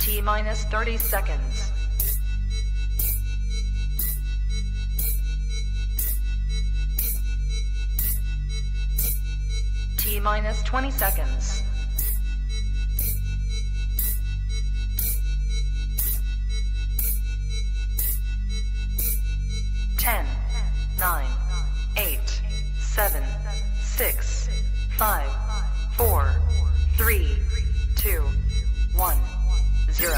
T-minus 30 seconds. T-minus 20 seconds. 10, 9, 8, 7, 6, 5, 4, 3, 2, 1, 0.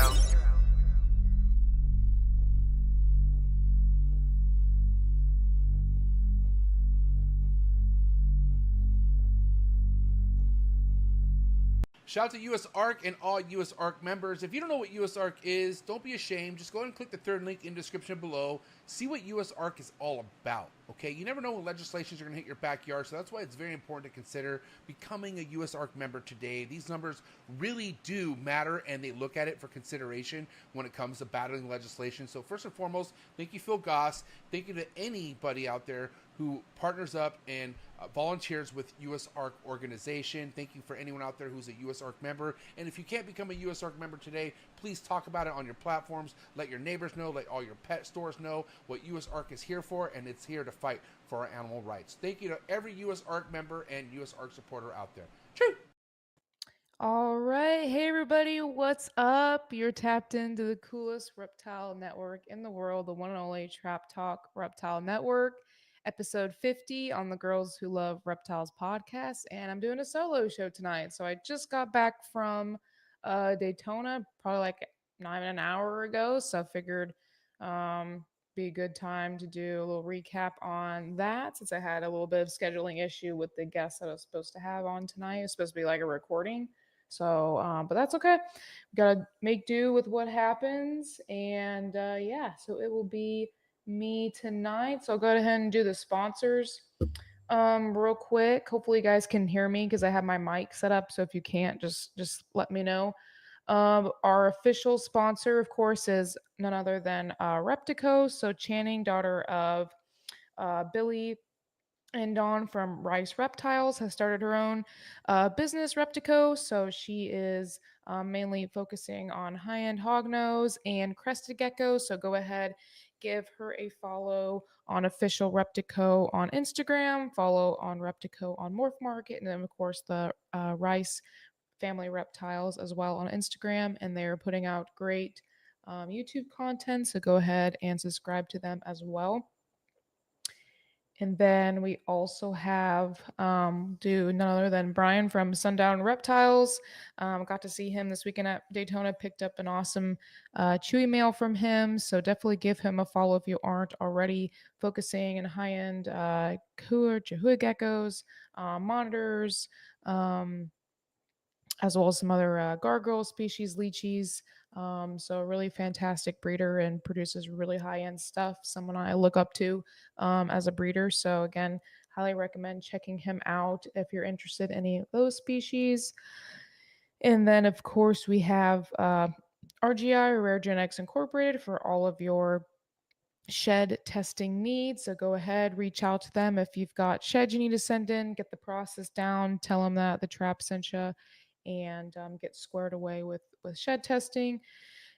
Shout out to US ARC and all US ARC members. If you don't know what US ARC is, don't be ashamed. Just go ahead and click the third link in the description below. See what US ARC is all about, okay? You never know when legislations are going to hit your backyard, so that's why it's very important to consider becoming a US ARC member today. These numbers really do matter, and they look at it for consideration when it comes to battling legislation. So first and foremost, thank you, Phil Goss. Thank you to anybody out there who partners up and volunteers with US ARC organization. Thank you for anyone out there who's a US ARC member. And if you can't become a US ARC member today, please talk about it on your platforms. Let your neighbors know, let all your pet stores know what US ARC is here for, and it's here to fight for our animal rights. Thank you to every US ARC member and US ARC supporter out there. True. All right. Hey, everybody. What's up? You're tapped into the coolest reptile network in the world, the one and only Trap Talk Reptile Network, episode 50 on the Girls Who Love Reptiles podcast. And I'm doing a solo show tonight. So I just got back from Daytona, probably like not even an hour ago. So I figured be a good time to do a little recap on that, since I had a little bit of scheduling issue with the guest that I was supposed to have on tonight. It's supposed to be like a recording. So, but that's okay. We gotta make do with what happens. And yeah, so it will be me tonight. So I'll go ahead and do the sponsors real quick. Hopefully you guys can hear me because I have my mic set up. So if you can't, just let me know. Our official sponsor, of course, is none other than ReptiCo. So Channing, daughter of Billy and Dawn from Rice Reptiles, has started her own business, ReptiCo. So she is mainly focusing on high-end hognose and crested geckos. So go ahead, give her a follow on official ReptiCo on Instagram, follow on ReptiCo on MORPH Market, and then of course the Rice Family Reptiles as well on Instagram. And they're putting out great YouTube content. So go ahead and subscribe to them as well. And then we also have none other than Brian from SUNDOWN Reptiles. Got to see him this weekend at Daytona. Picked up an awesome chewy mail from him. So definitely give him a follow if you aren't already focusing in high-end Chihuahua geckos, monitors, as well as some other gargoyle species, lychees. So a really fantastic breeder and produces really high-end stuff. Someone I look up to as a breeder. So again, highly recommend checking him out if you're interested in any of those species. And then of course we have RGI, or Rare Genetics Incorporated, for all of your shed testing needs. So go ahead, reach out to them if you've got sheds you need to send in, get the process down, tell them that the trap sent you, and get squared away with shed testing.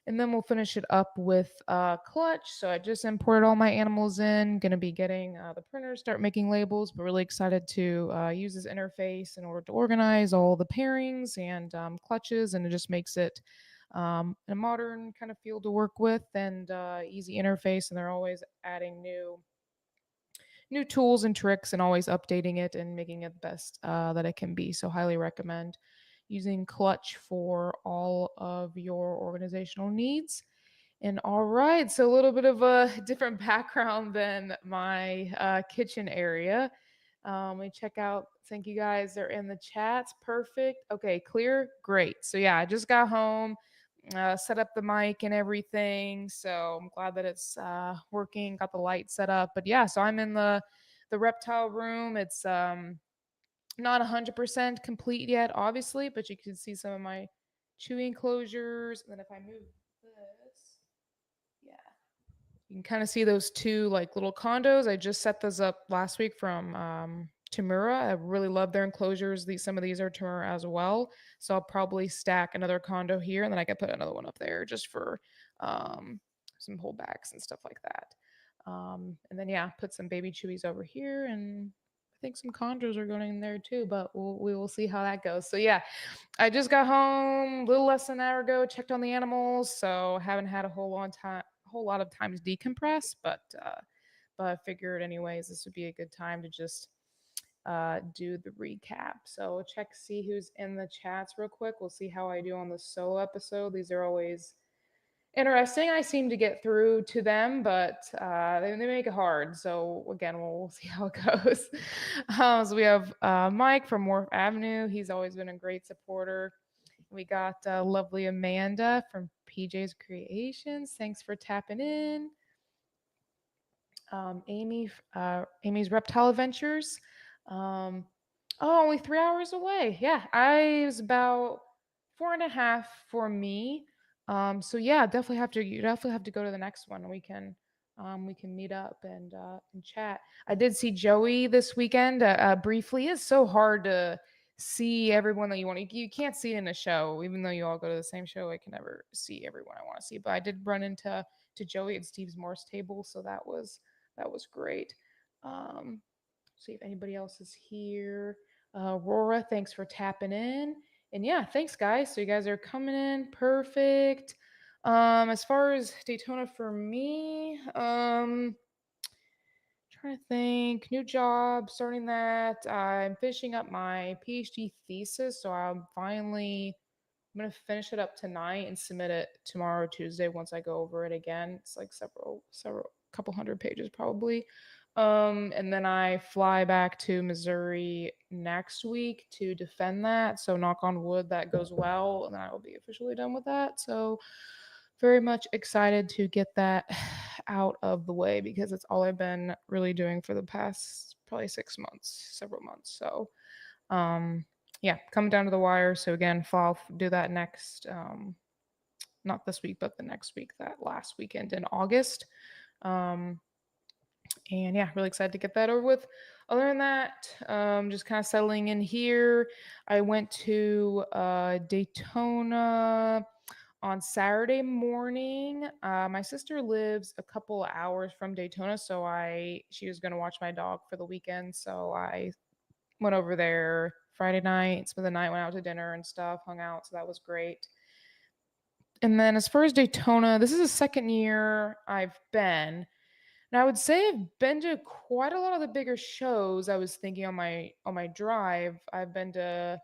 And then we'll finish it up with clutch. So I just imported all my animals in, going to be getting the printer, start making labels, but really excited to use this interface in order to organize all the pairings and clutches, and it just makes it a modern kind of feel to work with, and easy interface. And they're always adding new tools and tricks and always updating it and making it the best that it can be. So highly recommend using Clutch for all of your organizational needs. And all right, so a little bit of a different background than my kitchen area. Let me check out. Thank you guys. They're in the chats. Perfect. Okay, clear. Great. So yeah, I just got home, set up the mic and everything. So I'm glad that it's working. Got the light set up. But yeah, so I'm in the reptile room. It's not 100% complete yet, obviously, but you can see some of my chewy enclosures. And then if I move this, yeah, you can kind of see those two like little condos. I just set those up last week from Tamura. I really love their enclosures. Some of these are Tamura as well. So I'll probably stack another condo here, and then I could put another one up there just for some holdbacks and stuff like that. And then yeah, put some baby chewies over here, and I think some chondros are going in there too, but we will see how that goes. So yeah, I just got home a little less than an hour ago, checked on the animals, so haven't had a whole lot of time to decompress, but I figured anyways this would be a good time to just do the recap. So see who's in the chats real quick. We'll see how I do on the solo episode. These are always interesting. I seem to get through to them, but they make it hard. So again, we'll see how it goes. So we have Mike from MORPH Avenue. He's always been a great supporter. We got lovely Amanda from PJ's Creations. Thanks for tapping in. Amy's Reptile Adventures. Only 3 hours away. Yeah, I was about 4.5 for me. So yeah, you definitely have to go to the next one. We can meet up and chat. I did see Joey this weekend briefly. It's so hard to see everyone that you want. You can't see it in a show, even though you all go to the same show. I can never see everyone I want to see. But I did run into Joey at Steve's Morse table, so that was great. See if anybody else is here. Rora, thanks for tapping in. And yeah, thanks guys. So you guys are coming in. Perfect. As far as Daytona for me, trying to think, new job, starting that. I'm finishing up my PhD thesis, so I'm gonna finish it up tonight and submit it tomorrow, Tuesday, once I go over it again. It's like several couple hundred pages probably. And then I fly back to Missouri next week to defend that. So knock on wood that goes well, and then I will be officially done with that. So very much excited to get that out of the way because it's all I've been really doing for the past probably several months. So yeah, coming down to the wire. So again, I'll do that next, not this week, but the next week, that last weekend in August. And yeah, really excited to get that over with. Other than that, just kind of settling in here. I went to Daytona on Saturday morning. My sister lives a couple of hours from Daytona, so she was going to watch my dog for the weekend. So I went over there Friday night, spent the night, went out to dinner and stuff, hung out. So that was great. And then as far as Daytona, this is the second year I've been. And I would say I've been to quite a lot of the bigger shows. I was thinking on my drive. I've been to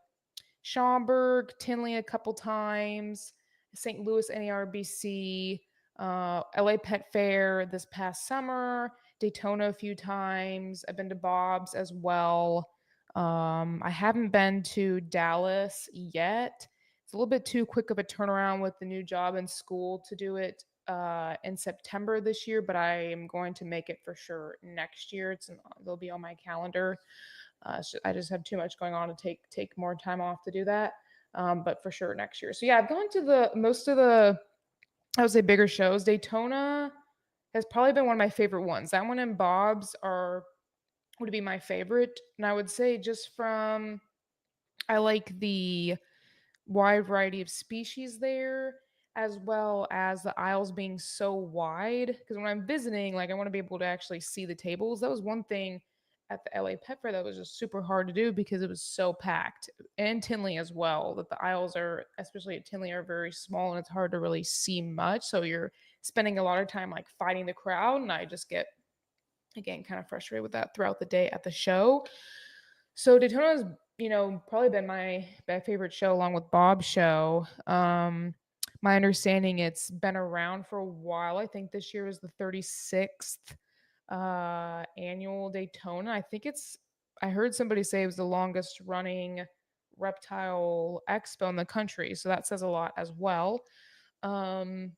Schaumburg, Tinley a couple times, St. Louis NARBC, LA Pet Fair this past summer, Daytona a few times. I've been to Bob's as well. I haven't been to Dallas yet. It's a little bit too quick of a turnaround with the new job and school to do it in September this year, but I am going to make it for sure next year. They'll be on my calendar. I just have too much going on to take more time off to do that. But for sure next year. So yeah, I've gone to most of the, I would say, bigger shows. Daytona has probably been one of my favorite ones. That one and Bob's would be my favorite. And I would say I like the wide variety of species there, as well as the aisles being so wide. Because when I'm visiting, like I want to be able to actually see the tables. That was one thing at the LA Pet Fair that was just super hard to do because it was so packed. And Tinley as well, that the aisles are, especially at Tinley, are very small and it's hard to really see much. So you're spending a lot of time like fighting the crowd. And I just get, again, kind of frustrated with that throughout the day at the show. So Daytona's, probably been my favorite show along with Bob's show. My understanding, it's been around for a while. I think this year was the 36th annual Daytona. I heard somebody say it was the longest running reptile expo in the country. So that says a lot as well. So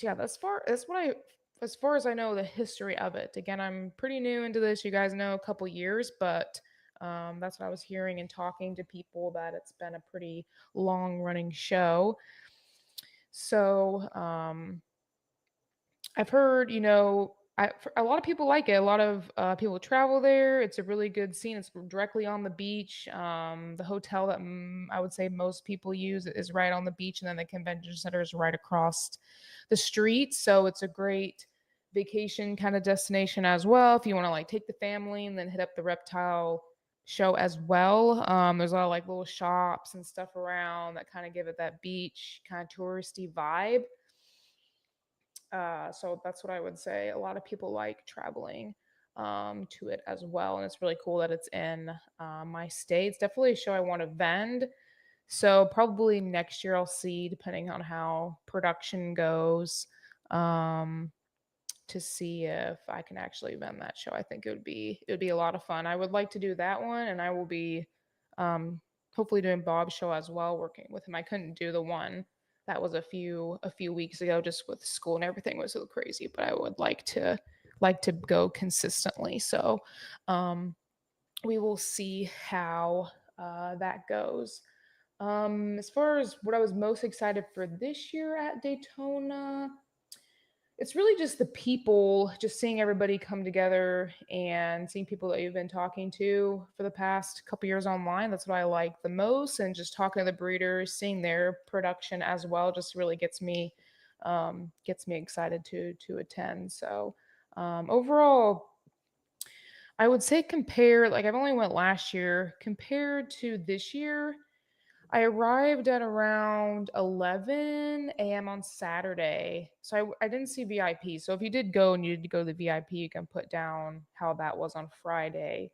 yeah, as far as I know, the history of it. Again, I'm pretty new into this. You guys know, a couple years, but that's what I was hearing and talking to people, that it's been a pretty long running show. So I've heard, A lot of people like it. A lot of people travel there. It's a really good scene. It's directly on the beach. The hotel that I would say most people use is right on the beach, and then the convention center is right across the street. So it's a great vacation kind of destination as well. If you want to like take the family and then hit up the reptile show as well. There's a lot of like little shops and stuff around that kind of give it that beach kind of touristy vibe. So that's what I would say. A lot of people like traveling to it as well, and it's really cool that it's in my state. It's definitely a show I want to vend. So probably next year I'll see, depending on how production goes, um, to see if I can actually vend that show. I think it would be a lot of fun. I would like to do that one, and I will be um, hopefully doing Bob's show as well, working with him. I couldn't do the one that was a few weeks ago, just with school and everything was so crazy. But I would like to go consistently. So we will see how that goes. As far as what I was most excited for this year at Daytona, it's really just the people, just seeing everybody come together and seeing people that you've been talking to for the past couple years online. That's what I like the most, and just talking to the breeders, seeing their production as well, just really gets me excited to attend. So overall, I would say compare, like I've only went last year compared to this year. I arrived at around 11 a.m. on Saturday. So I didn't see VIP. So if you did go and you did go to the VIP, you can put down how that was on Friday.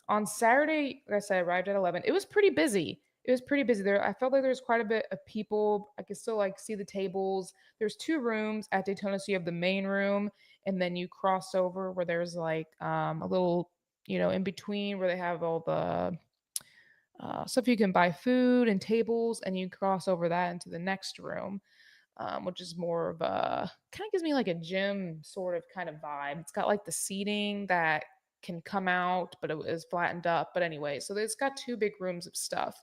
On Saturday, like I said, I arrived at 11. It was pretty busy. It was pretty busy there. I felt like there was quite a bit of people. I could still like see the tables. There's two rooms at Daytona. So you have the main room, and then you cross over where there's like a little, in between where they have all the stuff you can buy food and tables, and you cross over that into the next room, which is more of a kind of gives me like a gym sort of kind of vibe. It's got like the seating that can come out, but it is flattened up. But anyway, so it's got two big rooms of stuff.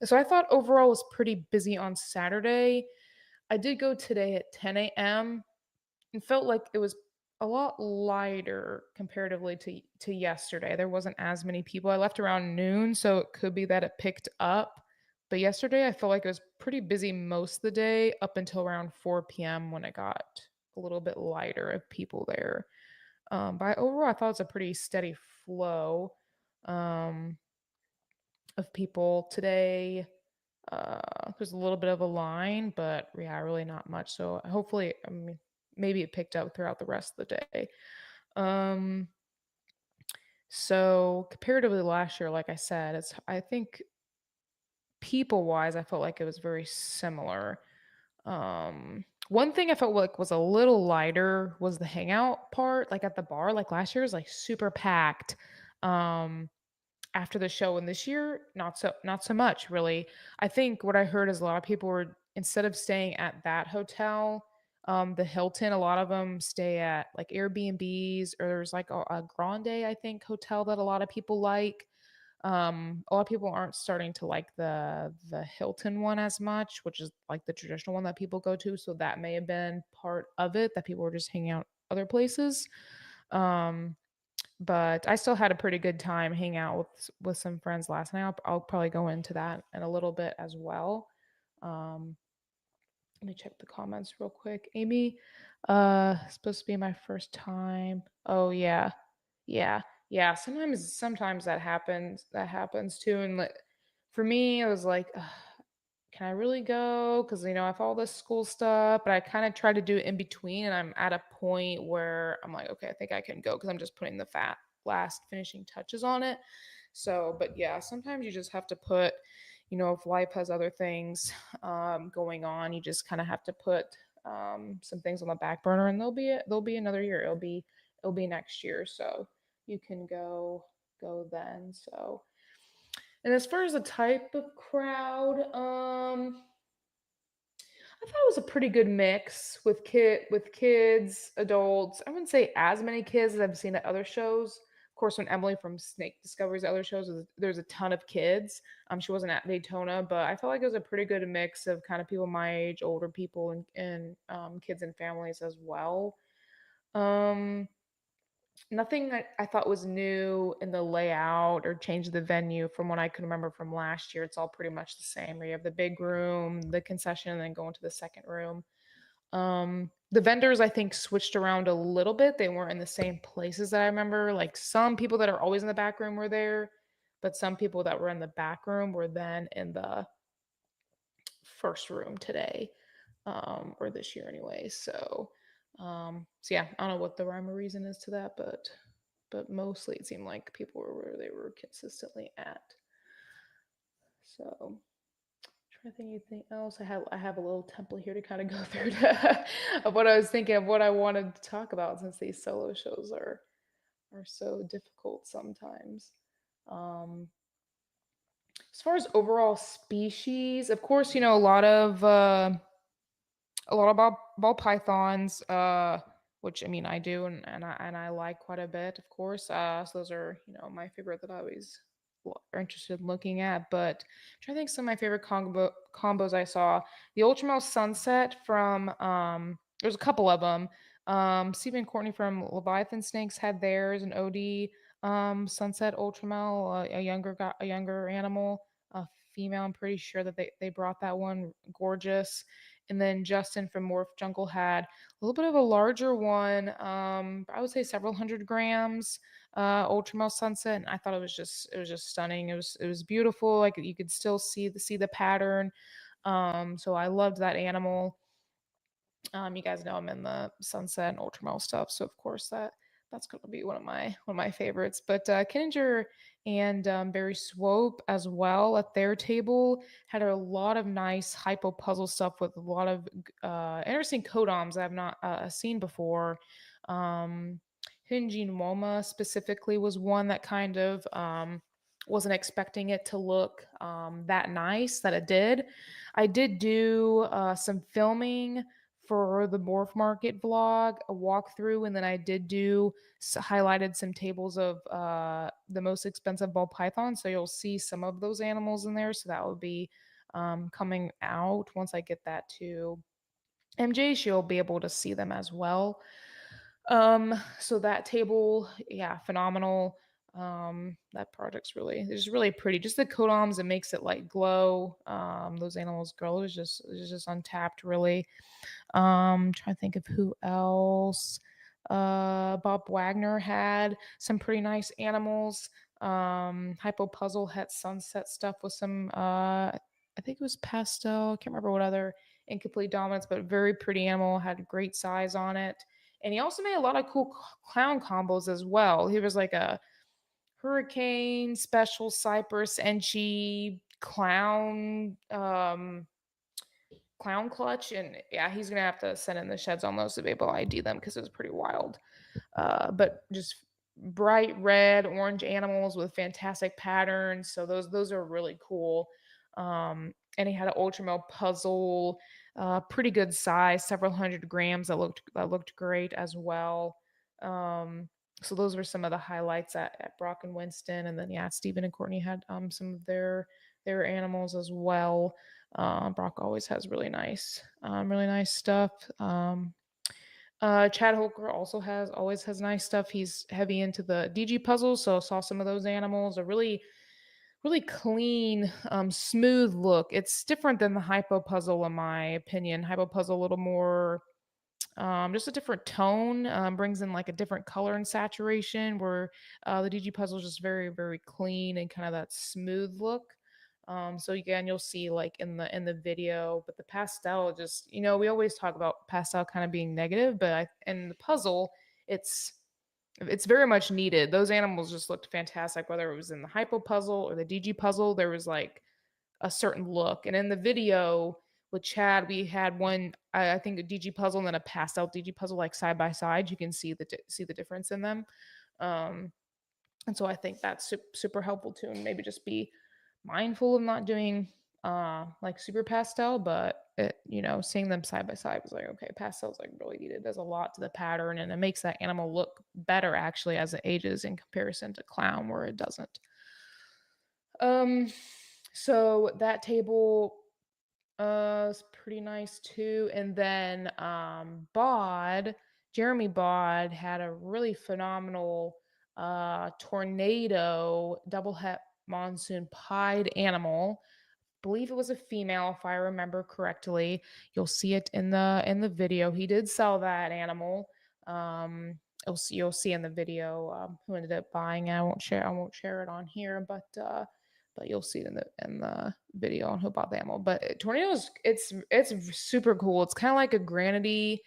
So I thought overall it was pretty busy on Saturday. I did go today at 10 a.m and felt like it was a lot lighter comparatively to yesterday. There wasn't as many people. I left around noon, so it could be that it picked up. But yesterday, I felt like it was pretty busy most of the day up until around 4 p.m. when it got a little bit lighter of people there. But overall, I thought it was a pretty steady flow um, of people today. There's a little bit of a line, but yeah, really not much. So hopefully, I mean, maybe it picked up throughout the rest of the day. Um, so comparatively to last year, like I said, I think people wise, I felt like it was very similar. One thing I felt like was a little lighter was the hangout part, like at the bar. Like last year was like super packed. Um, after the show, and this year not so much really. I think what I heard is a lot of people were, instead of staying at that hotel, the Hilton, a lot of them stay at like Airbnbs, or there's like a Grande, I think, hotel that a lot of people like. A lot of people aren't starting to like the Hilton one as much, which is like the traditional one that people go to, so that may have been part of it, that people were just hanging out other places. um but I still had a pretty good time hanging out with some friends last night. I'll probably go into that in a little bit as well. Um, Let me check the comments real quick. Amy, supposed to be my first time. Oh yeah, yeah, yeah. Sometimes that happens. That happens too. And like, for me, I was like, "Ugh, can I really go?" Because I have all this school stuff, but I kind of try to do it in between, and I'm at a point where I'm like, okay, I think I can go because I'm just putting the fat last finishing touches on it. So, but yeah, sometimes you just have to put, if life has other things going on, you just kind of have to put some things on the back burner, and there'll be another year. It'll be next year, so you can go then. So, and as far as the type of crowd, I thought it was a pretty good mix with kids, adults. I wouldn't say as many kids as I've seen at other shows. Of course, when Emily from Snake Discovery's other shows, there's a ton of kids. She wasn't at Daytona, but I felt like it was a pretty good mix of kind of people my age, older people, and kids and families as well. Um, Nothing I thought was new in the layout or change the venue from what I can remember from last year. It's all pretty much the same. Where you have the big room, the concession, and then go into the second room. The vendors I think switched around a little bit. They weren't in the same places that I remember. Like some people that are always in the back room were there, but some people that were in the back room were then in the first room today, or this year anyway. So yeah, I don't know what the rhyme or reason is to that, but mostly it seemed like people were where they were consistently at. So trying to think anything else. I have a little template here to kind of go through of what I was thinking of what I wanted to talk about since these solo shows are so difficult sometimes. Um, as far as overall species, of course, a lot of ball pythons, which I mean I do and I like quite a bit, of course. So those are my favorite that I always are interested in looking at. But I'm trying to think some of my favorite combos I saw. The Ultramel Sunset from there's a couple of them. Stephen and Courtney from Leviathan Snakes had theirs, an OD Sunset Ultramel, a younger animal, a female. I'm pretty sure that they brought that one, gorgeous. And then Justin from Morph Jungle had a little bit of a larger one. I would say several hundred grams, Ultramel Sunset, and I thought it was just stunning. It was beautiful. Like you could still see the pattern. So I loved that animal. You guys know I'm in the Sunset and Ultramel stuff, so of course that's going to be one of my favorites. But Kinninger and Barry Swope as well at their table had a lot of nice hypo puzzle stuff with a lot of interesting codoms I've not seen before. Um, Hinjin Woma specifically was one that kind of wasn't expecting it to look that nice that it did. I did do some filming for the Morph Market vlog, a walkthrough, and then I did highlighted some tables of the most expensive ball pythons. So you'll see some of those animals in there. So that will be coming out once I get that to MJ. She'll be able to see them as well. So that table, yeah, phenomenal. That project's it's really pretty. Just the codoms, it makes it like glow. Those animals glow is just untapped, really. Trying to think of who else. Bob Wagner had some pretty nice animals. Hypo Puzzle had sunset stuff with some I think it was pastel. I can't remember what other incomplete dominance, but very pretty animal, had great size on it. And he also made a lot of cool clown combos as well. He was like a hurricane, special cypress, enchi, clown clutch, and yeah, he's gonna have to send in the sheds on those to be able to ID them because it was pretty wild. But just bright red, orange animals with fantastic patterns. So those are really cool. And he had an ultramel puzzle, pretty good size, several hundred grams. That looked great as well. So those were some of the highlights at Brock and Winston, and then yeah, Stephen and Courtney had some of their animals as well. Brock always has really nice stuff. Chad Holker always has nice stuff. He's heavy into the DG puzzles, so saw some of those animals. A really really clean, smooth look. It's different than the hypo puzzle, in my opinion. Hypo puzzle a little more, just a different tone, brings in like a different color and saturation. Where the DG puzzle is just very very clean and kind of that smooth look. So again, you'll see like in the video, but the pastel just we always talk about pastel kind of being negative, but in the puzzle, it's very much needed. Those animals just looked fantastic, whether it was in the hypo puzzle or the DG puzzle. There was like a certain look, and in the video with Chad, we had one, I think, a DG puzzle and then a pastel DG puzzle, like side by side. You can see the difference in them. And so I think that's super helpful too, and maybe just be mindful of not doing like super pastel, but seeing them side by side was like, okay, pastel's like really needed. Does a lot to the pattern, and it makes that animal look better actually as it ages in comparison to clown, where it doesn't. So that table is pretty nice too. And then Bod Jeremy Bod had a really phenomenal tornado double het monsoon pied animal. Believe it was a female, if I remember correctly. You'll see it in the video. He did sell that animal. You'll see in the video who ended up buying it. I won't share it on here, but you'll see it in the video on who bought the animal. But tornadoes, it's super cool. It's kind of like a granity.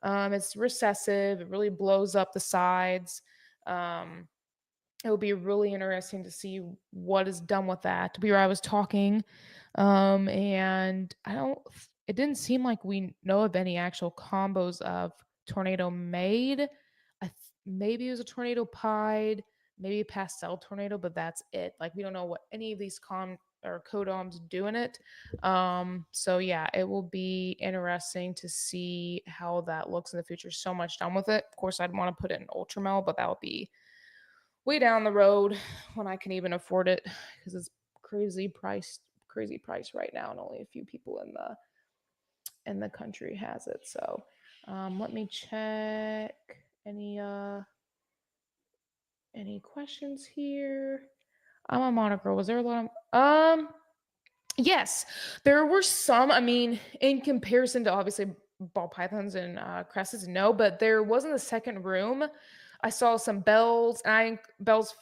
It's recessive. It really blows up the sides. It will be really interesting to see what is done with that. To be where I was talking, and it didn't seem like we know of any actual combos of tornado made. Maybe it was a tornado pied, maybe a pastel tornado, but that's it. Like we don't know what any of these codoms do in it. So yeah, it will be interesting to see how that looks in the future. So much done with it. Of course, I'd want to put it in ultramel, but that would be way down the road when I can even afford it because it's crazy price right now, and only a few people in the country has it. So let me check any questions here. I'm a monochrome. Was there a lot of yes, there were some. I mean, in comparison to obviously ball pythons and cresses, no, but there was in the second room. I saw some bells, and Bell's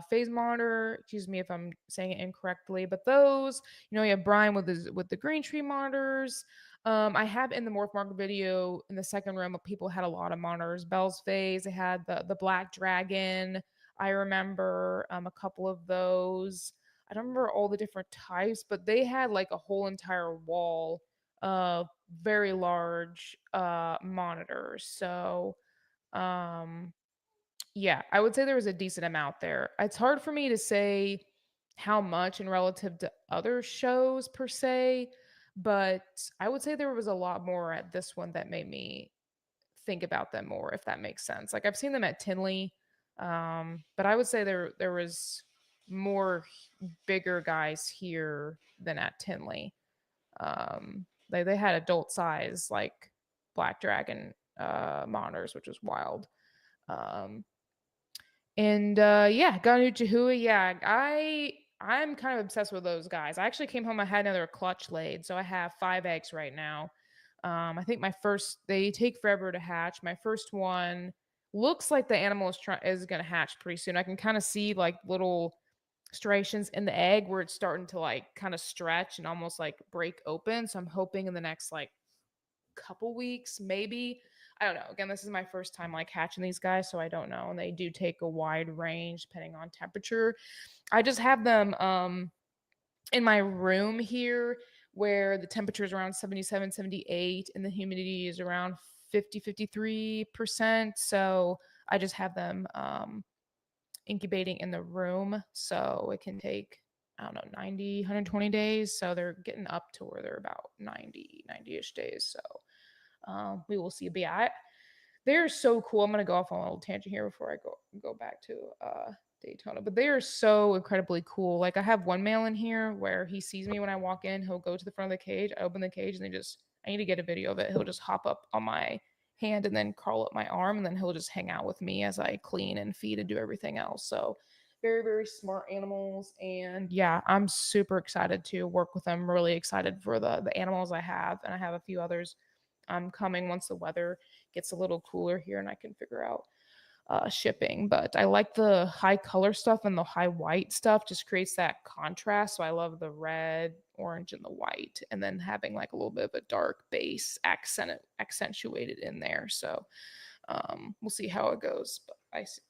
phase monitor. Excuse me if I'm saying it incorrectly, but those, you have Brian with the green tree monitors. I have in the morph market video in the second room, people had a lot of monitors. Bell's phase, they had the black dragon. I remember a couple of those. I don't remember all the different types, but they had like a whole entire wall of very large monitors. So yeah, I would say there was a decent amount there. It's hard for me to say how much in relative to other shows per se, but I would say there was a lot more at this one that made me think about them more, if that makes sense. Like I've seen them at Tinley, but I would say there was more bigger guys here than at Tinley. They had adult size like Black Dragon monitors, which was wild. And yeah, Ganu Chihui, yeah, I'm kind of obsessed with those guys. I actually came home, I had another clutch laid, so I have 5 eggs right now. I think they take forever to hatch. My first one looks like the animal is going to hatch pretty soon. I can kind of see like little striations in the egg where it's starting to like kind of stretch and almost like break open. So I'm hoping in the next like couple weeks, maybe. I don't know. Again, this is my first time like hatching these guys, so I don't know. And they do take a wide range depending on temperature. I just have them in my room here where the temperature is around 77, 78, and the humidity is around 50, 53%. So I just have them incubating in the room. So it can take, I don't know, 90, 120 days. So they're getting up to where they're about 90-ish days. So we will see. But yeah, they're so cool. I'm going to go off on a little tangent here before I go back to Daytona, but they are so incredibly cool. Like I have one male in here where he sees me when I walk in, he'll go to the front of the cage, I open the cage, and I need to get a video of it. He'll just hop up on my hand and then crawl up my arm, and then he'll just hang out with me as I clean and feed and do everything else. So very, very smart animals. And yeah, I'm super excited to work with them. Really excited for the animals I have, and I have a few others coming once the weather gets a little cooler here and I can figure out shipping. But I like the high color stuff, and the high white stuff just creates that contrast. So I love the red, orange, and the white, and then having like a little bit of a dark base accentuated in there. So we'll see how it goes. But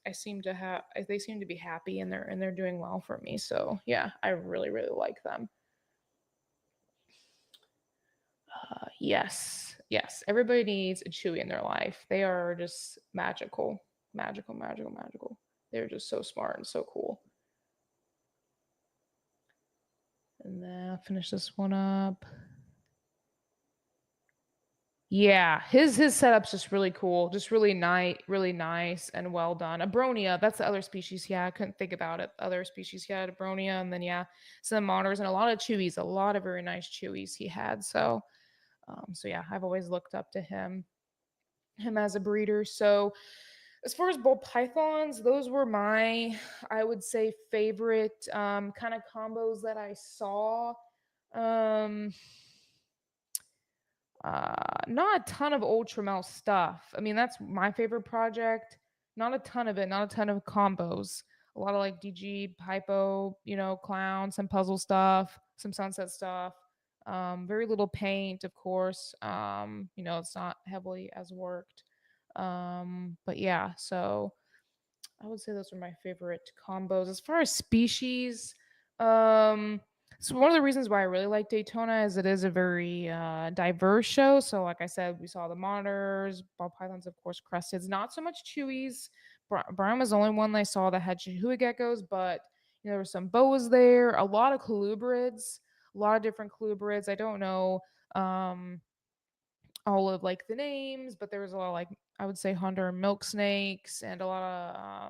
they seem to be happy, and they're doing well for me. So yeah, I really, really like them. Yes. Everybody needs a Chewy in their life. They are just magical. They're just so smart and so cool. And then I'll finish this one up. Yeah, his setup's just really cool, just really nice and well done. Abronia, that's the other species. Yeah, I couldn't think about it. Other species he had, Abronia, and then yeah, some monitors and a lot of Chewies, a lot of very nice Chewies he had. So yeah, I've always looked up to him. him as a breeder. So as far as ball pythons, those were my, I would say, favorite kind of combos that I saw. Um, not a ton of Ultramel stuff. I mean, that's my favorite project. Not a ton of it, not a ton of combos. A lot of like DG, Hypo, clown, some puzzle stuff, some sunset stuff. Very little paint, of course. It's not heavily as worked. But yeah, so I would say those are my favorite combos. As far as species, um, so one of the reasons why I really like Daytona is it is a very diverse show. So, like I said, we saw the monitors, ball pythons, of course, crusteds, not so much chewies. Brian was the only one that I saw that had chihui geckos, but there were some boas there, a lot of colubrids, a lot of different colubrids. I don't know. All of like the names, but there was a lot of like I would say hunter milk snakes and a lot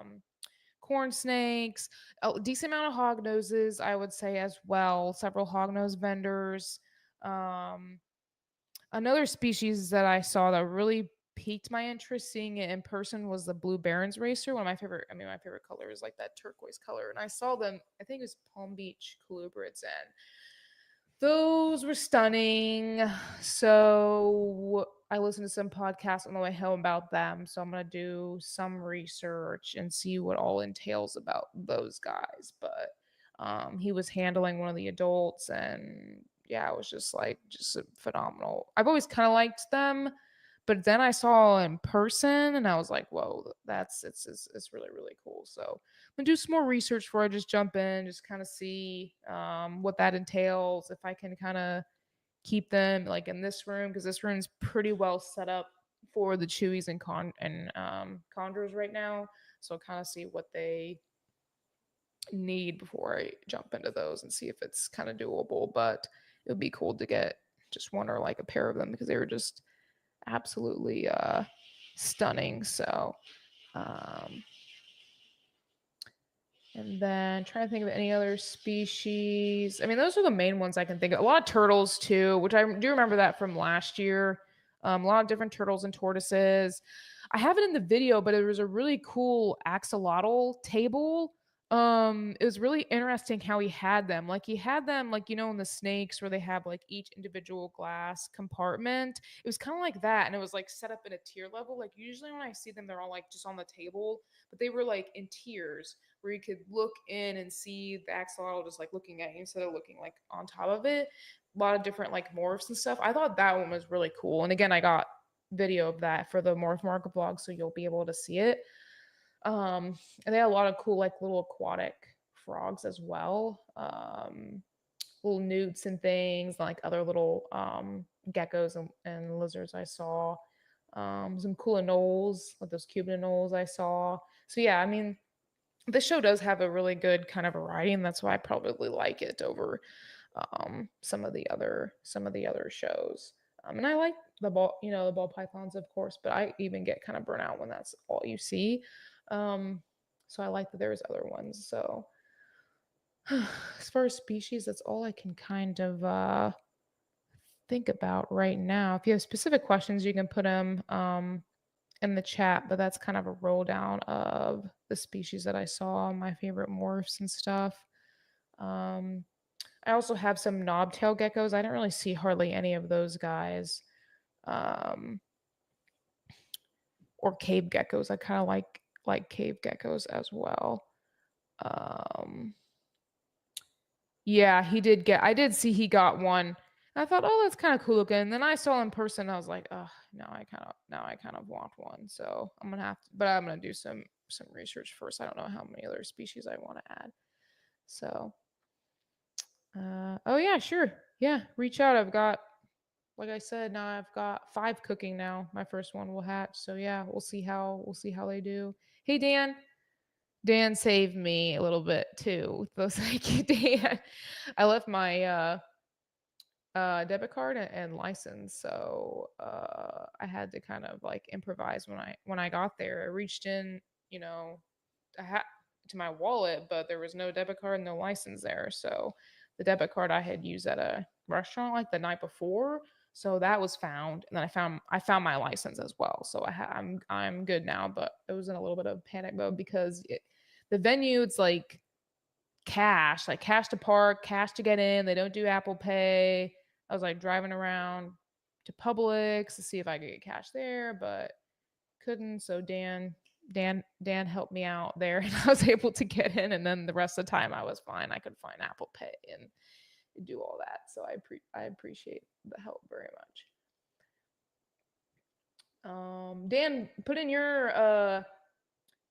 of corn snakes, a decent amount of hog noses, I would say as well. Several hog nose vendors. Um, Another species that I saw that really piqued my interest seeing it in person was the blue barons racer. One of my favorite, I mean, my favorite color is like that turquoise color, and I saw them. I think it was Palm Beach colubrids, and those were stunning. So I listened to some podcasts on the way home about them. So I'm gonna do some research and see what all entails about those guys. But he was handling one of the adults, and yeah, it was just like just phenomenal. I've always kind of liked them, but then I saw in person, and I was like, whoa, it's really really cool. So I'm gonna do some more research before I just jump in, just kind of see what that entails. If I can kind of keep them like in this room because this room's pretty well set up for the chewies and chondros right now. So kind of see what they need before I jump into those and see if it's kind of doable. But it would be cool to get just one or like a pair of them because they were just absolutely stunning. So um, and then trying to think of any other species. I mean, those are the main ones I can think of. A lot of turtles too, which I do remember that from last year. A lot of different turtles and tortoises. I have it in the video, but it was a really cool axolotl table. It was really interesting how he had them. Like he had them, like in the snakes where they have like each individual glass compartment. It was kind of like that, and it was like set up in a tier level. Like usually when I see them, they're all like just on the table, but they were like in tiers where you could look in and see the axolotl just like looking at you instead of looking like on top of it. A lot of different like morphs and stuff. I thought that one was really cool. And again, I got video of that for the morph market blog, so you'll be able to see it. And they had a lot of cool like little aquatic frogs as well. Little newts and things, like other little geckos and lizards I saw. Some cool anoles, like those Cuban anoles I saw. So yeah, I mean, this show does have a really good kind of variety, and that's why I probably like it over some of the other shows. And I like the ball pythons, of course, but I even get kind of burnt out when that's all you see. So I like that there's other ones. So as far as species, that's all I can kind of think about right now. If you have specific questions, you can put them in the chat, but that's kind of a roll down of the species that I saw, my favorite morphs and stuff. I also have some knobtail geckos. I didn't really see hardly any of those guys. Or cave geckos. I kind of like cave geckos as well. Yeah, I did see he got one. I thought, oh, that's kind of cool looking. And then I saw in person. I was like, oh, now I kind of want one. So I'm gonna do some research first. I don't know how many other species I want to add. So, oh yeah, sure, yeah, reach out. I've got, like I said, now I've got 5 cooking now. My first one will hatch. So yeah, we'll see how they do. Hey Dan, Dan saved me a little bit too with those. Thank you, Dan. I left my debit card and license, so I had to kind of like improvise when I got there. I reached in, I had to my wallet, but there was no debit card, no license there. So the debit card I had used at a restaurant like the night before. So that was found, and then I found my license as well. So I'm good now, but it was in a little bit of panic mode because the venue, it's like cash to park, cash to get in. They don't do Apple Pay. I was like driving around to Publix to see if I could get cash there, but couldn't. So Dan helped me out there, and I was able to get in. And then the rest of the time I was fine. I could find Apple Pay and do all that. So I appreciate the help very much. Dan, put in your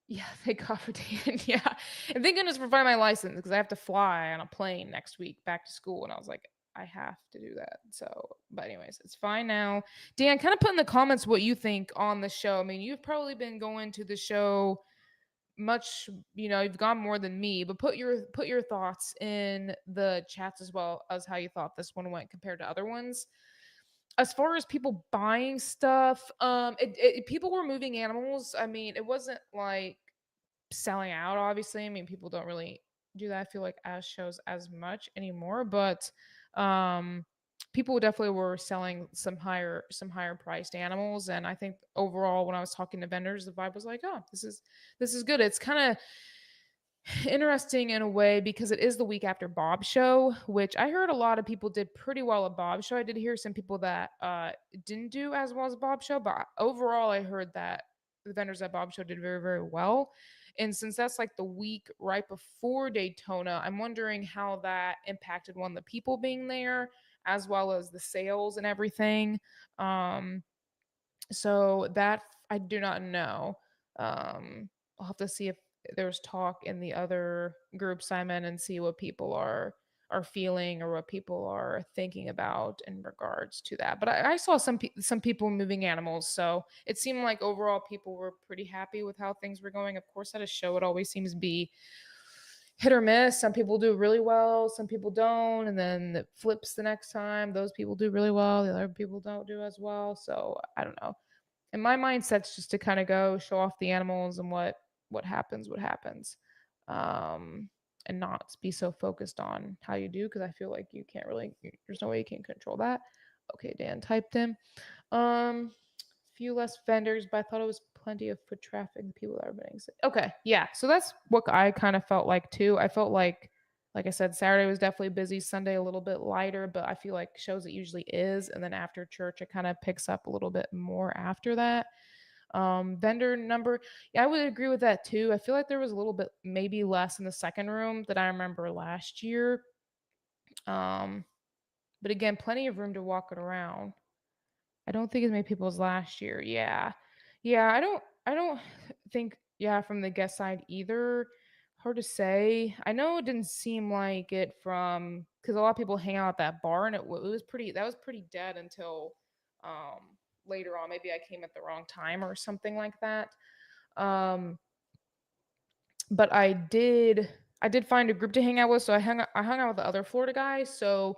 yeah, thank God for Dan. Yeah. And thank goodness for finding my license because I have to fly on a plane next week back to school. And I was like, I have to do that. So, but anyways, it's fine now. Dan, kind of put in the comments what you think on the show. I mean, you've probably been going to the show much, you've gone more than me, but put your thoughts in the chats as well as how you thought this one went compared to other ones. As far as people buying stuff, people were moving animals. I mean, it wasn't like selling out, obviously. I mean, people don't really do that, I feel like, as shows as much anymore, but um people definitely were selling some higher priced animals. And I think overall, when I was talking to vendors, the vibe was like, oh, this is good. It's kind of interesting in a way because it is the week after Bob's show, which I heard a lot of people did pretty well at Bob's show. I did hear some people that didn't do as well as Bob's show, but overall I heard that the vendors at Bob's show did very, very well. And since that's like the week right before Daytona, I'm wondering how that impacted, one, the people being there as well as the sales and everything. Um, so that I do not know. I'll have to see if there's talk in the other groups I'm in and see what people are feeling or what people are thinking about in regards to that. But I saw some people moving animals, so it seemed like overall people were pretty happy with how things were going. Of course, at a show, it always seems to be hit or miss. Some people do really well, some people don't, and then it flips the next time. Those people do really well, the other people don't do as well. So I don't know. And my mindset's just to kind of go show off the animals, and what happens, um, and not be so focused on how you do, because I feel like you can't really. There's no way you can control that. Okay, Dan typed in. Few less vendors, but I thought it was plenty of foot traffic. The people that are bidding. Okay, yeah. So that's what I kind of felt like too. I felt like I said, Saturday was definitely busy. Sunday a little bit lighter, but I feel like shows it usually is, and then after church it kind of picks up a little bit more after that. Vendor number, yeah, I would agree with that too. I feel like there was a little bit maybe less in the second room than I remember last year. Um, but again, plenty of room to walk it around. I don't think as many people as last year. Yeah. Yeah, I don't think, yeah, from the guest side either. Hard to say. I know it didn't seem like it from, cuz a lot of people hang out at that bar, and it was pretty dead until later on. Maybe I came at the wrong time or something like that. Um but I did find a group to hang out with. So I hung out with the other Florida guys. So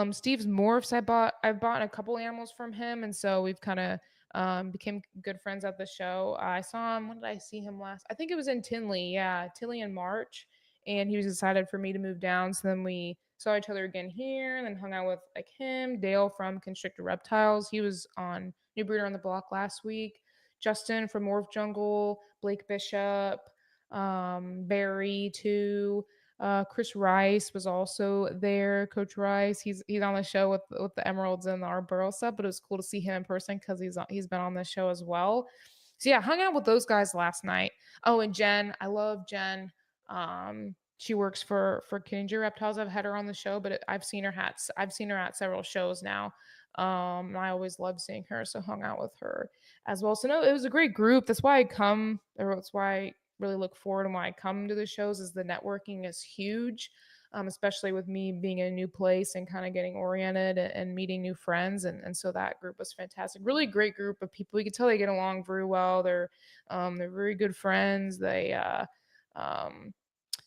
Steve's morphs, I bought a couple animals from him, and so we've kind of became good friends at the show. I saw him. When did I see him last? I think it was in Tinley. Yeah, Tinley in March, and he was excited for me to move down. So then we saw each other again here, and then hung out with like him, Dale from Constricted Reptiles. He was on New Breeder on the Block last week. Justin from Morph Jungle, Blake Bishop, Barry too. Chris Rice was also there. Coach Rice, he's on the show with the Emeralds and the Arboro stuff, but it was cool to see him in person because he's been on the show as well. So yeah, hung out with those guys last night. Oh, and Jen, I love Jen. She works for Kinja Reptiles. I've had her on the show, but I've seen her at several shows now. And I always love seeing her, so hung out with her as well. So no, it was a great group. That's why I come, or that's why I really look forward and why I come to the shows, is the networking is huge. Especially with me being in a new place and kind of getting oriented and meeting new friends. And so that group was fantastic. Really great group of people. You can tell they get along very well. They're very good friends. They um,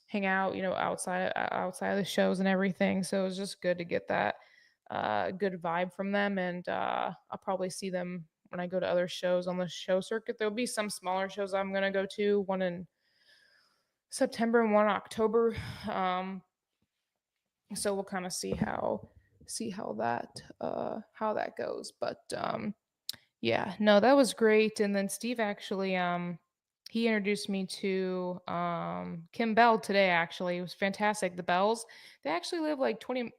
hang out, outside of the shows and everything. So it was just good to get that good vibe from them. And I'll probably see them when I go to other shows on the show circuit. There'll be some smaller shows I'm gonna go to, one in September and one in October. So we'll kind of see how see how that goes. But yeah, no, that was great. And then Steve actually he introduced me to Kim Bell today. Actually, it was fantastic. The Bells, they actually live like 20,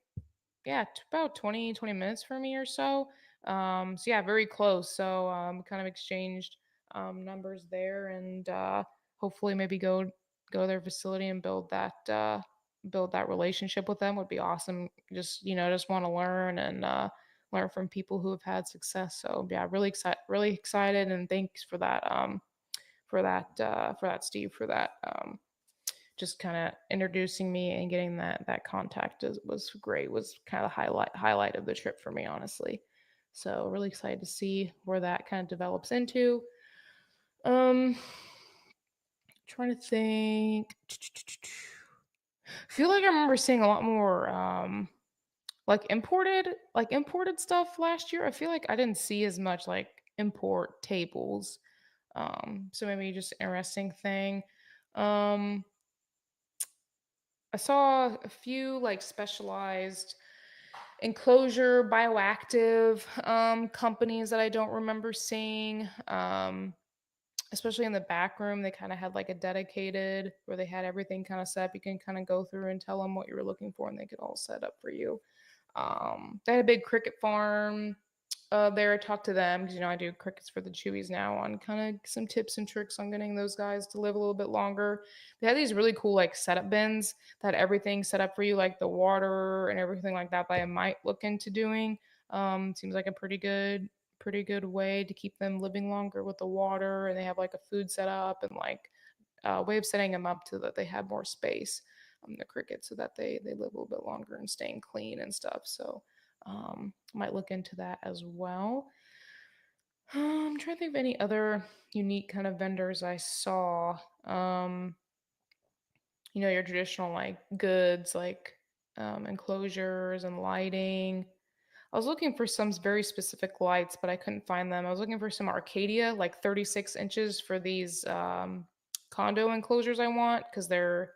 yeah, about 20 minutes from me or so. So yeah, very close. So kind of exchanged numbers there, and hopefully maybe go to their facility and build that relationship with them would be awesome. Just just want to learn and learn from people who have had success. So yeah, really excited, and thanks for that, Steve, for that. Just kind of introducing me and getting that contact was great. Was kind of the highlight of the trip for me, honestly. So really excited to see where that kind of develops into. Um, trying to think. I feel like I remember seeing a lot more like imported stuff last year. I feel like I didn't see as much like import tables. So maybe just interesting thing. Um, I saw a few like specialized enclosure bioactive companies that I don't remember seeing. Especially in the back room, they kind of had like a dedicated where they had everything kind of set up. You can kind of go through and tell them what you were looking for, and they could all set up for you. They had a big cricket farm there. I talked to them because I do crickets for the Chewies now on kind of some tips and tricks on getting those guys to live a little bit longer. They had these really cool like setup bins that had everything set up for you, like the water and everything like that I might look into doing. Seems like a pretty good way to keep them living longer with the water, and they have like a food set up and like a way of setting them up so that they have more space, the crickets, so that they live a little bit longer and staying clean and stuff. So might look into that as well. I'm trying to think of any other unique kind of vendors I saw. Your traditional like goods, like enclosures and lighting. I was looking for some very specific lights, but I couldn't find them. I was looking for some Arcadia, like 36 inches for these condo enclosures I want, because they're,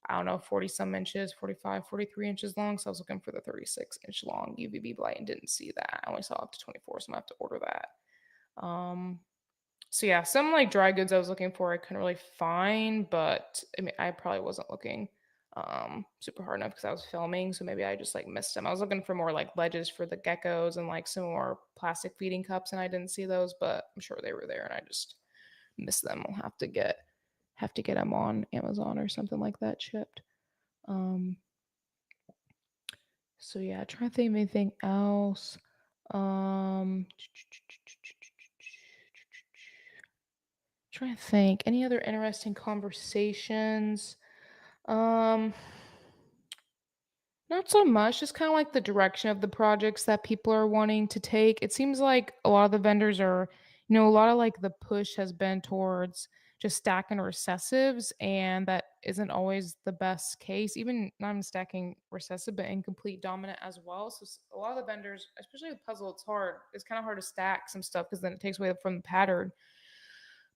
I don't know, 40 some inches, 45, 43 inches long. So I was looking for the 36-inch long UVB light and didn't see that. I only saw up to 24, so I'm going to have to order that. So yeah, some like dry goods I was looking for I couldn't really find, but I mean I probably wasn't looking super hard enough because I was filming, so maybe I just like missed them. I was looking for more like ledges for the geckos and like some more plastic feeding cups, and I didn't see those, but I'm sure they were there and I just missed them. I'll have to get them on Amazon or something like that shipped. Um so yeah, trying to think of anything else. Um Trying to think any other interesting conversations. Um Not so much, just kind of like the direction of the projects that people are wanting to take. It seems like a lot of the vendors are, a lot of like the push has been towards just stacking recessives, and that isn't always the best case. Even not even stacking recessive, but incomplete dominant as well. So a lot of the vendors, especially with puzzle, it's hard. It's kind of hard to stack some stuff because then it takes away from the pattern,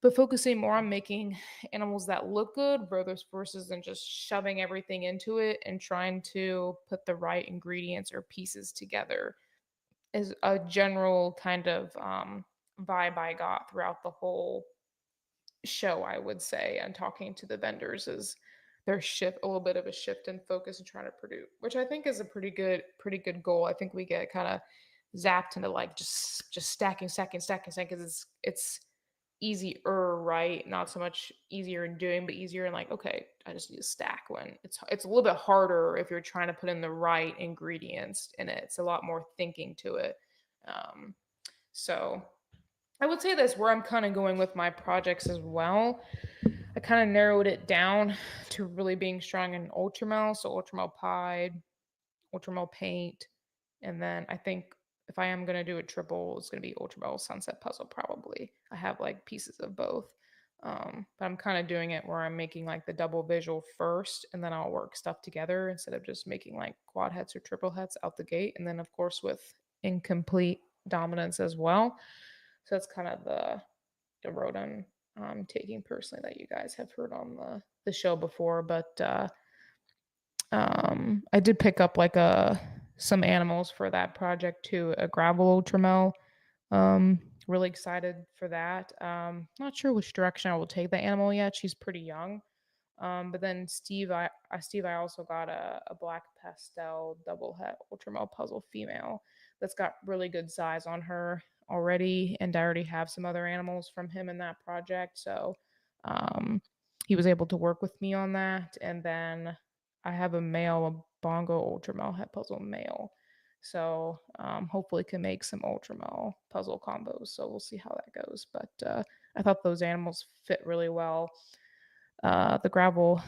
but focusing more on making animals that look good versus than just shoving everything into it and trying to put the right ingredients or pieces together is a general kind of vibe I got throughout the whole show, I would say, and talking to the vendors is their shift a little bit of a shift in focus and trying to produce, which I think is a pretty good goal. I think we get kind of zapped into like just stacking because it's easier, right? Not so much easier in doing, but easier in like, okay, I just need to stack, when it's a little bit harder if you're trying to put in the right ingredients in it. It's a lot more thinking to it. So I would say that's where I'm kind of going with my projects as well. I kind of narrowed it down to really being strong in Ultramel, so Ultramel Pied, Ultramel Paint, and then I think if I am going to do a triple, it's going to be Ultramel Sunset Puzzle probably. I have like pieces of both. But I'm kind of doing it where I'm making like the double visual first, and then I'll work stuff together instead of just making like quad heads or triple heads out the gate. And then, of course, with incomplete dominance as well. So that's kind of the road I'm taking personally that you guys have heard on the show before. But I did pick up like some animals for that project too, a gravel ultramel. Really excited for that. Not sure which direction I will take the animal yet. She's pretty young. But then Steve, I also got a black pastel double het ultramel puzzle female that's got really good size on her already, and I already have some other animals from him in that project. So, um, he was able to work with me on that, and then I have a bongo ultramel het puzzle male. So hopefully can make some ultramel puzzle combos. So we'll see how that goes. But I thought those animals fit really well. The gravel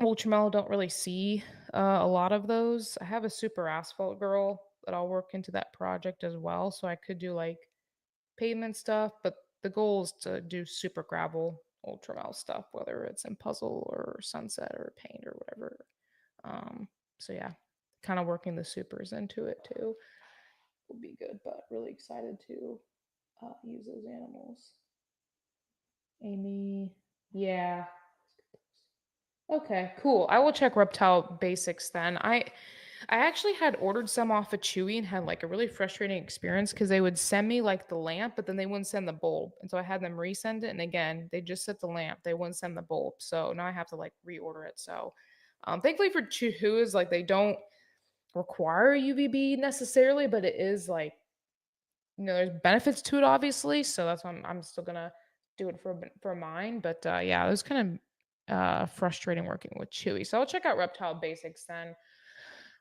ultramel don't really see a lot of those. I have a super asphalt girl that I'll work into that project as well. So I could do like pavement stuff, but the goal is to do super gravel ultramel stuff, whether it's in puzzle or sunset or paint or whatever. So yeah, kind of working the supers into it too will be good, but really excited to use those animals. Amy, yeah. Okay, cool. I will check Reptile Basics then. I actually had ordered some off of Chewy and had like a really frustrating experience because they would send me like the lamp, but then they wouldn't send the bulb. And so I had them resend it. And again, they just sent the lamp. They wouldn't send the bulb. So now I have to like reorder it. So thankfully for Chewy, like they don't require UVB necessarily, but it is like, there's benefits to it obviously. So that's why I'm still gonna do it for mine. But yeah, it was kind of frustrating working with Chewy. So I'll check out Reptile Basics then.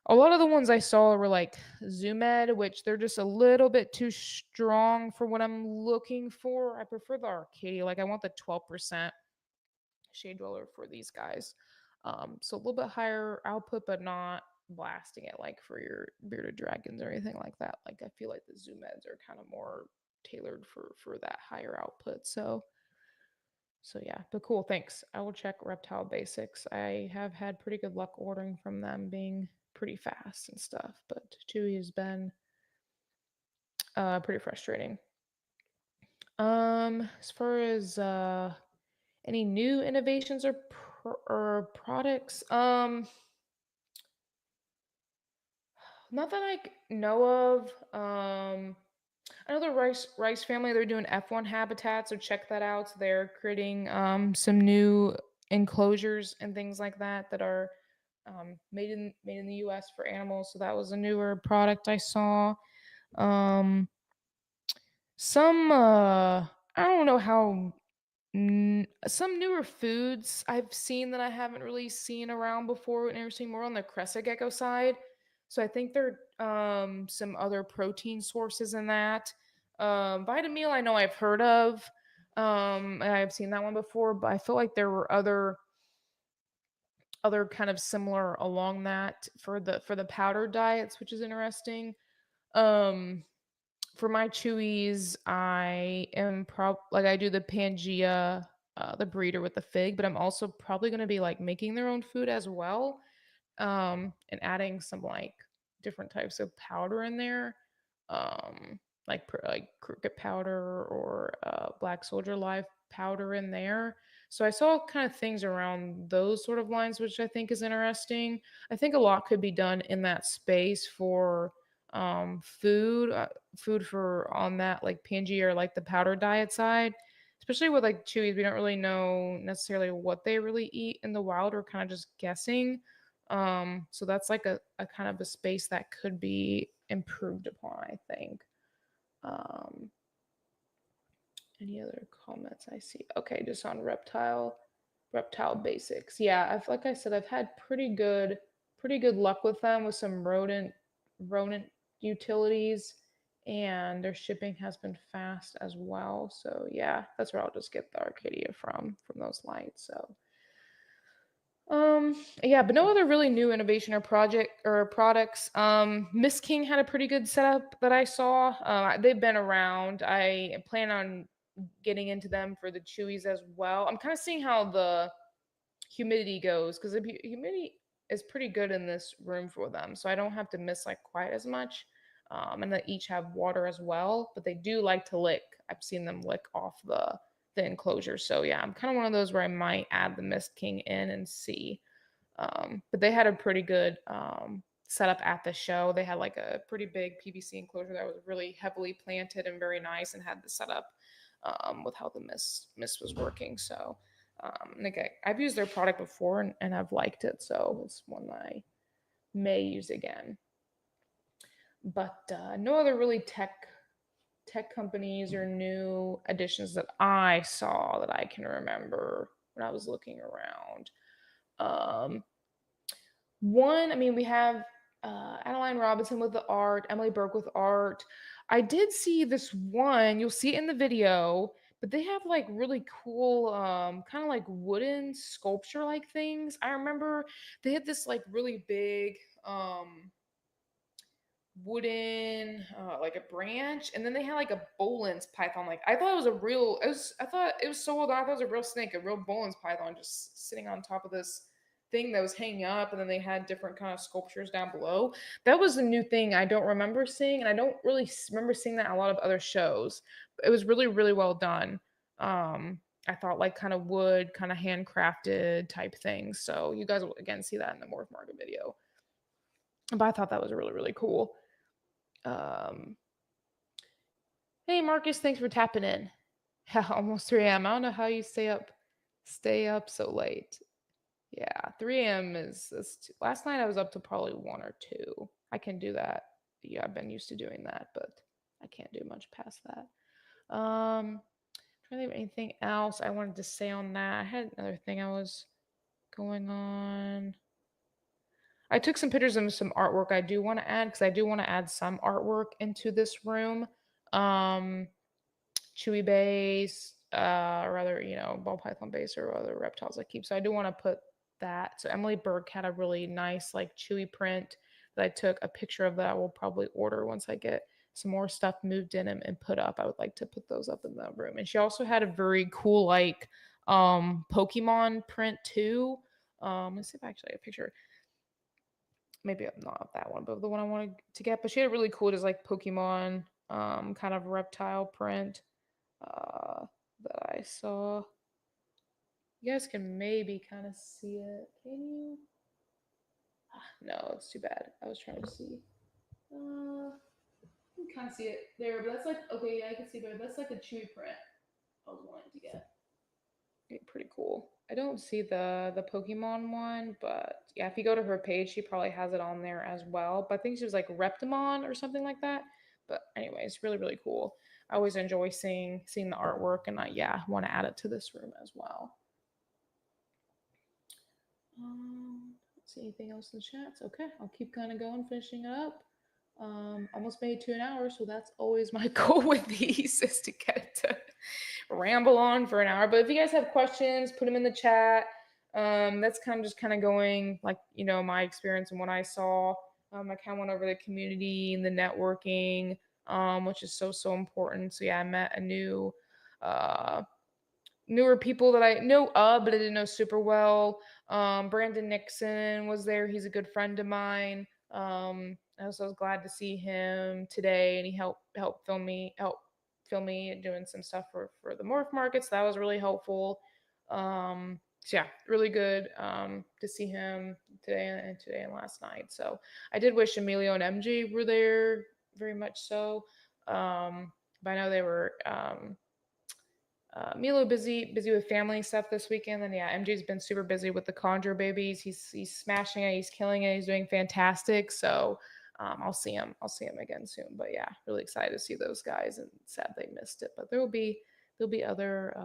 A lot of the ones I saw were like Zoomed, which they're just a little bit too strong for what I'm looking for. I prefer the Arcadia. Like I want the 12% shade dweller for these guys. So a little bit higher output, but not blasting it like for your bearded dragons or anything like that. Like I feel like the Zoomeds are kind of more tailored for that higher output. So yeah, but cool. Thanks. I will check Reptile Basics. I have had pretty good luck ordering from them, being pretty fast and stuff. But Chewy has been pretty frustrating. As far as any new innovations or products, not that I know of. I know the Rice family, they're doing F1 habitat, so check that out. So they're creating some new enclosures and things like that that are made in the US for animals. So that was a newer product I saw. Um some I don't know how some newer foods I've seen that I haven't really seen around before and never seen more on the crescent gecko side. So I think there are some other protein sources in that. Vitamil I know I've heard of. And I've seen that one before, but I feel like there were other kind of similar along that for the powder diets, which is interesting. Um for my chewies, I am like I do the Pangea, the breeder with the fig, but I'm also probably going to be like making their own food as well, and adding some like different types of powder in there, like cricket powder or black soldier live powder in there. So I saw kind of things around those sort of lines, which I think is interesting. I think a lot could be done in that space for food for on that like Pangea or like the powder diet side, especially with like chewies. We don't really know necessarily what they really eat in the wild. We're kind of just guessing. So that's like a kind of a space that could be improved upon, I think. Um, any other comments I see? Okay, just on reptile basics. Yeah, like I said, I've had pretty good luck with them with some rodent utilities, and their shipping has been fast as well. So yeah, that's where I'll just get the Arcadia from those lights. So yeah, but no other really new innovation or project or products. Miss King had a pretty good setup that I saw. They've been around. I plan on getting into them for the chewies as well. I'm kind of seeing how the humidity goes because the humidity is pretty good in this room for them, so I don't have to miss like quite as much. And they each have water as well, but they do like to lick. I've seen them lick off the enclosure. So yeah, I'm kind of one of those where I might add the Mist King in and see. But they had a pretty good set up at the show. They had like a pretty big PVC enclosure that was really heavily planted and very nice, and had the setup with how the mist was working. So like I've used their product before, and I've liked it, so it's one that I may use again. But no other really tech companies or new additions that I saw that I can remember when I was looking around. One, I mean, we have Adeline Robinson with the art, Emily Burke with art. I did see this one, you'll see it in the video, but they have like really cool, kind of like wooden sculpture like things. I remember they had this like really big, wooden like a branch, and then they had like a Bolin's python. Like I thought it was a real I thought it was so old. I thought it was a real snake, a real Bolin's python just sitting on top of this thing that was hanging up, and then they had different kind of sculptures down below. That was a new thing I don't remember seeing, and I don't really remember seeing that in a lot of other shows. But it was really, really well done. I thought like kind of wood, kind of handcrafted type things. So you guys will again see that in the Morph Market video. But I thought that was really, really cool. Hey Marcus, thanks for tapping in. Almost 3 a.m. I don't know how you stay up so late. Yeah, 3 a.m. is last night I was up to probably 1 or 2. I can do that. Yeah, I've been used to doing that, but I can't do much past that. Trying to think of anything else I wanted to say on that. I had another thing I was going on. I took some pictures of some artwork I do want to add, because I do want to add some artwork into this room. Chewy base, rather, ball python base or other reptiles I keep. So I do want to put that. So Emily Burke had a really nice like chewy print that I took a picture of that I will probably order once I get some more stuff moved in and put up. I would like to put those up in the room. And she also had a very cool like Pokemon print too. Let's see if I actually have a picture. Maybe not that one, but the one I wanted to get. But she had a really cool, just like Pokemon kind of reptile print that I saw. You guys can maybe kind of see it. Can you? No, it's too bad. I was trying to see. You can kind of see it there, but that's like, okay, yeah, I can see better. That's like a chewy print I was wanting to get. Pretty cool. I don't see the Pokemon one, but yeah, if you go to her page, she probably has it on there as well. But I think she was like Reptimon or something like that. But anyway, it's really, really cool. I always enjoy seeing the artwork, and I want to add it to this room as well. Let's see anything else in the chats. Okay, I'll keep kind of going, finishing it up. Almost made it to an hour, so that's always my goal with these, is to get it to ramble on for an hour. But if you guys have questions, put them in the chat. That's kind of going like, my experience and what I saw. I kind of went over the community and the networking, which is so important. So yeah, I met a newer people that I know of, but I didn't know super well. Brandon Nixon was there. He's a good friend of mine. I was glad to see him today, and he helped film me doing some stuff for the Morph Market. So that was really helpful. So yeah, really good to see him today and last night. So I did wish Emilio and MJ were there, very much so. But I know they were Milo busy with family stuff this weekend, and yeah, MJ's been super busy with the Chondro babies. He's smashing it, he's killing it, he's doing fantastic. So I'll see him again soon. But yeah, really excited to see those guys, and sad they missed it. But there'll be other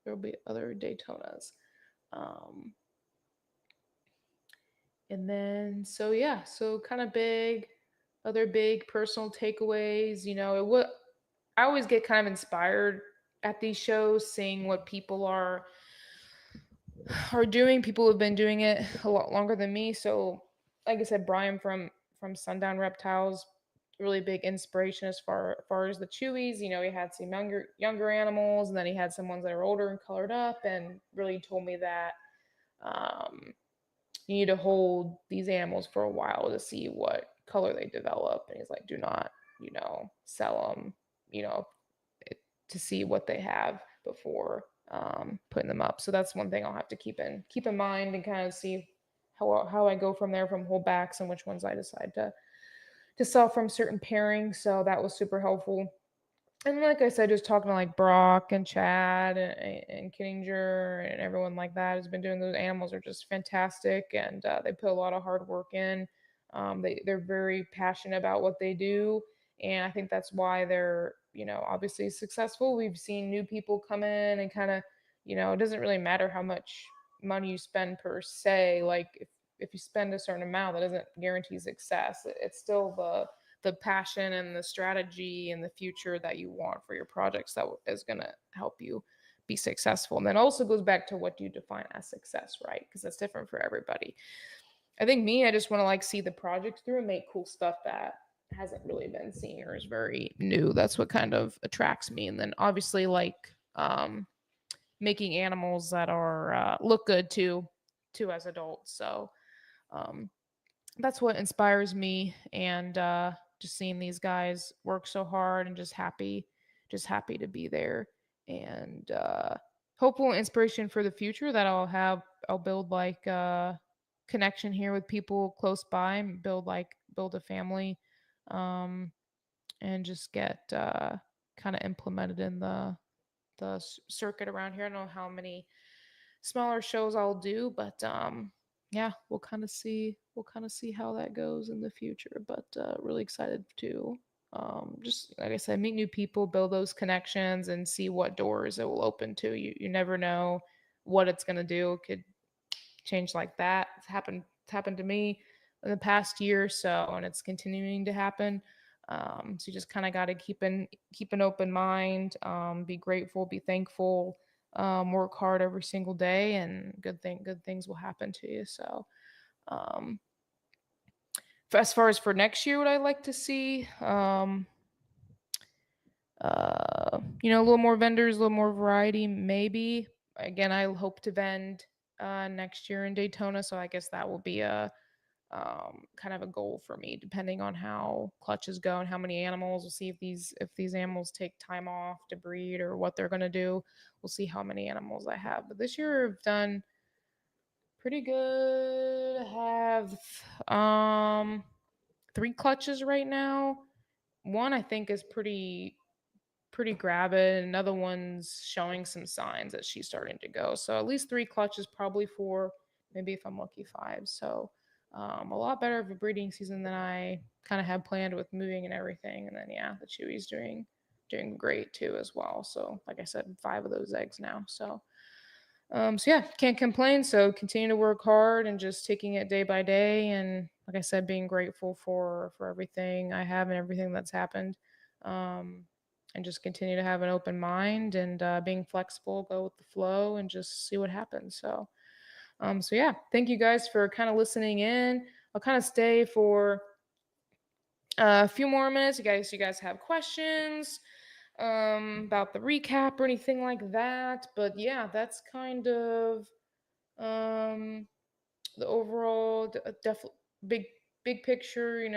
Daytonas. And then so kind of other big personal takeaways. I always get kind of inspired at these shows, seeing what people are doing. People have been doing it a lot longer than me. So like I said, Brian from SUNDOWN Reptiles, really big inspiration as far as the chewies. He had some younger animals, and then he had some ones that are older and colored up, and really told me that you need to hold these animals for a while to see what color they develop. And he's like, do not sell them to see what they have before putting them up. So that's one thing I'll have to keep in mind, and kind of see how I go from there from whole backs and which ones I decide to sell from certain pairings. So that was super helpful. And like I said, just talking to like Brock and Chad and Kittinger and everyone like that has been doing. Those animals are just fantastic, and they put a lot of hard work in. They're very passionate about what they do, and I think that's why they're obviously successful. We've seen new people come in and kind of it doesn't really matter how much money you spend per se. Like if you spend a certain amount, that doesn't guarantee success. It's still the passion and the strategy and the future that you want for your projects that is going to help you be successful. And then also goes back to what do you define as success, right? Because that's different for everybody. I think I just want to like see the project through and make cool stuff that hasn't really been seen or is very new. That's what kind of attracts me. And then obviously like making animals that are look good too as adults. So um, that's what inspires me, and just seeing these guys work so hard and just happy to be there, and hopeful inspiration for the future that I'll build like connection here with people close by and build a family, um and just get kind of implemented in the circuit around here. I don't know how many smaller shows I'll do, but yeah, we'll kind of see how that goes in the future. But really excited to just like I said, meet new people, build those connections, and see what doors it will open to. You never know what it's gonna do. It could change like that. It's happened to me in the past year or so, and it's continuing to happen. So you just kind of got to keep an open mind, be grateful, be thankful, work hard every single day, and good things will happen to you. So, um, as far as for next year, what I like to see, a little more vendors, a little more variety, maybe. Again, I hope to vend next year in Daytona, so I guess that will be a kind of a goal for me, depending on how clutches go and how many animals. We'll see if these animals take time off to breed or what they're gonna do. We'll see how many animals I have. But this year I've done pretty good. I have 3 clutches right now. One I think is pretty gravid. Another one's showing some signs that she's starting to go. So at least 3 clutches, probably 4, maybe if I'm lucky 5. So a lot better of a breeding season than I kind of had planned with moving and everything. And then yeah, the Chewy's doing great too as well. So like I said, 5 of those eggs now. So yeah, can't complain. So continue to work hard and just taking it day by day. And like I said, being grateful for everything I have and everything that's happened. And just continue to have an open mind and being flexible, go with the flow, and just see what happens. So yeah, thank you guys for kind of listening in. I'll kind of stay for a few more minutes. You guys have questions about the recap or anything like that. But yeah, that's kind of um, the overall big picture.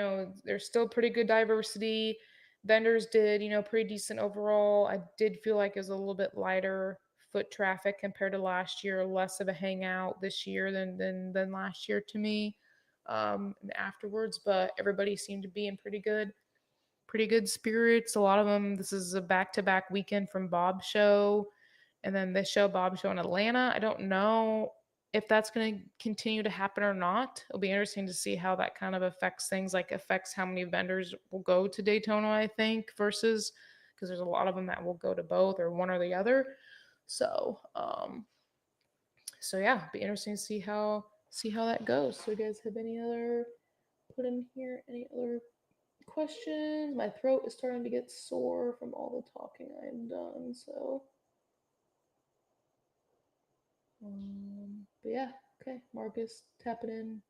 There's still pretty good diversity. Vendors did pretty decent overall. I did feel like it was a little bit lighter foot traffic compared to last year, less of a hangout this year than last year to me, and afterwards. But everybody seemed to be in pretty good spirits. A lot of them. This is a back-to-back weekend from Bob's show, and then this Bob's show in Atlanta. I don't know if that's going to continue to happen or not. It'll be interesting to see how that kind of affects things, like affects how many vendors will go to Daytona, I think, versus because there's a lot of them that will go to both or one or the other. So yeah, be interesting to see how that goes. So you guys have any other put in here? Any other questions? My throat is starting to get sore from all the talking I've done. So, but yeah, okay. Marcus tapping in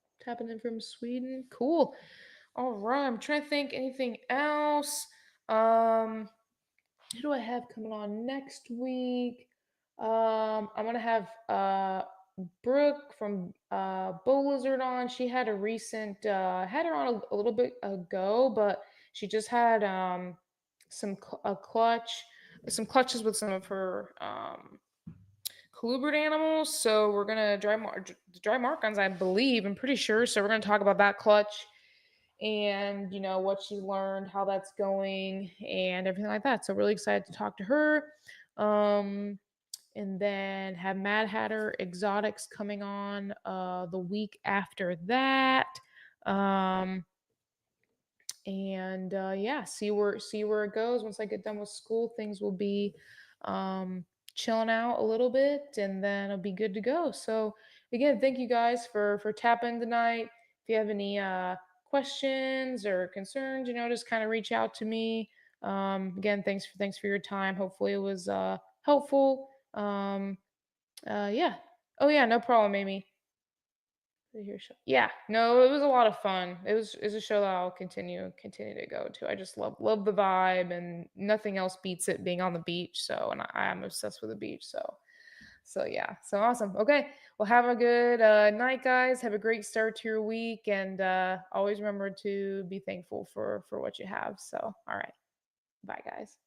from Sweden. Cool. All right. I'm trying to think anything else. Who do I have coming on next week? I'm gonna have Brooke from Bull Lizard on. She had a recent had her on a little bit ago, but she just had some clutches with some of her colubrid animals. So we're gonna dry mark-ons, I believe. I'm pretty sure. So we're gonna talk about that clutch and what she learned, how that's going, and everything like that. So really excited to talk to her. And then have Mad Hatter Exotics coming on the week after that. And yeah, see where it goes. Once I get done with school, things will be chilling out a little bit, and then it'll be good to go. So again, thank you guys for tapping tonight. If you have any questions or concerns, just kind of reach out to me. Again, thanks for your time. Hopefully it was helpful. Yeah. Oh yeah, no problem, Amy. Yeah, no, it was a lot of fun. It's a show that I'll continue to go to. I just love the vibe, and nothing else beats it being on the beach. So, and I am obsessed with the beach. So yeah, so awesome. Okay, well, have a good night, guys. Have a great start to your week, and always remember to be thankful for what you have. So, all right, bye, guys.